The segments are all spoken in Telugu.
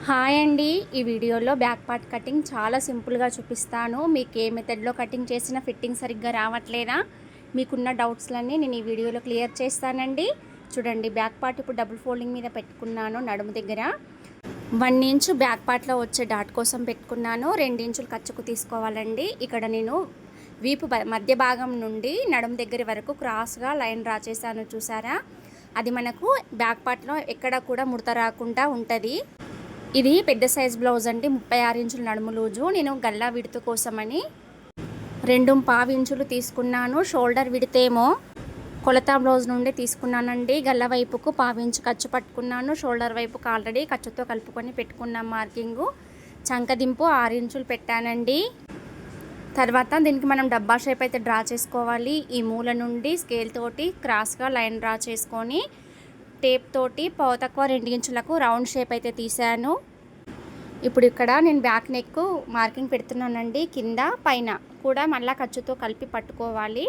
హాయ్ అండి. ఈ వీడియోలో బ్యాక్ పార్ట్ కటింగ్ చాలా సింపుల్గా చూపిస్తాను. మీకు ఏ మెథడ్లో కటింగ్ చేసినా ఫిట్టింగ్ సరిగ్గా రావట్లేదా, మీకున్న డౌట్స్లన్నీ నేను ఈ వీడియోలో క్లియర్ చేస్తానండి. చూడండి, బ్యాక్ పార్ట్ ఇప్పుడు డబుల్ ఫోల్డింగ్ మీద పెట్టుకున్నాను. నడుము దగ్గర 1 ఇంచు బ్యాక్ పార్ట్లో వచ్చే డాట్ కోసం పెట్టుకున్నాను. 2 ఇంచులు ఖర్చుకు తీసుకోవాలండి. ఇక్కడ నేను వీపు మధ్య భాగం నుండి నడుము దగ్గర వరకు క్రాస్గా లైన్ డ్రా చేశాను. చూసారా, అది మనకు బ్యాక్ పార్ట్లో ఎక్కడ కూడా ముడత రాకుండా ఉంటుంది. ఇది పెద్ద సైజ్ బ్లౌజ్ అండి. 36 ఇంచుల నడుము లూజు. నేను గల్లా విడత కోసమని 2.5 ఇంచులు తీసుకున్నాను. షోల్డర్ విడతేమో కొలత బ్లౌజ్ నుండి తీసుకున్నానండి. గల్ల వైపుకు 1/2 ఇంచు ఖర్చు పట్టుకున్నాను. షోల్డర్ వైపుకు ఆల్రెడీ ఖర్చుతో కలుపుకొని పెట్టుకున్నాం మార్కింగు. చంకదింపు 6 ఇంచులు పెట్టానండి. తర్వాత దీనికి మనం డబ్బా షేప్ అయితే డ్రా చేసుకోవాలి. ఈ మూల నుండి స్కేల్ తోటి క్రాస్గా లైన్ డ్రా చేసుకొని టేప్ తోటి తక్కువ 2 ఇంచులకు రౌండ్ షేప్ అయితే తీసాను. ఇప్పుడు ఇక్కడ నేను బ్యాక్ నెక్ మార్కింగ్ పెడుతున్నానండి. కింద పైన కూడా మళ్ళీ ఖర్చుతో కలిపి పట్టుకోవాలి.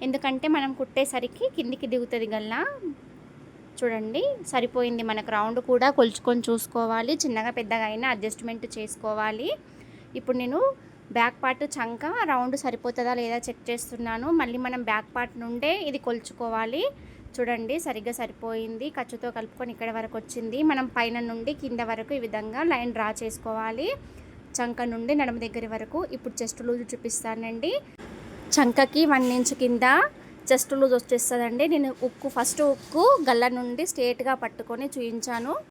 ఎందుకంటే మనం కుట్టేసరికి కిందికి దిగుతుంది గల్లా. చూడండి, సరిపోయింది. మనకు రౌండ్ కూడా కొలుచుకొని చూసుకోవాలి. చిన్నగా పెద్దగా అయినా అడ్జస్ట్మెంట్ చేసుకోవాలి. ఇప్పుడు నేను బ్యాక్ పార్ట్ చంక రౌండ్ సరిపోతుందా లేదా చెక్ చేస్తున్నాను. మళ్ళీ మనం బ్యాక్ పార్ట్ నుండే ఇది కొలుచుకోవాలి. చూడండి, సరిగ్గా సరిపోయింది. ఖర్చుతో కలుపుకొని ఇక్కడ వరకు వచ్చింది. మనం పైన నుండి కింద వరకు ఈ విధంగా లైన్ డ్రా చేసుకోవాలి. చంక నుండి నడుము దగ్గర వరకు. ఇప్పుడు చెస్ట్ లూజ్ చూపిస్తానండి. చంకకి 1 ఇంచ్ కింద చెస్ట్ లూజ్ వచ్చేస్తుందండి. నేను ఫస్ట్ ఉక్కు గల్ల నుండి స్ట్రేట్గా పట్టుకొని చూపించాను.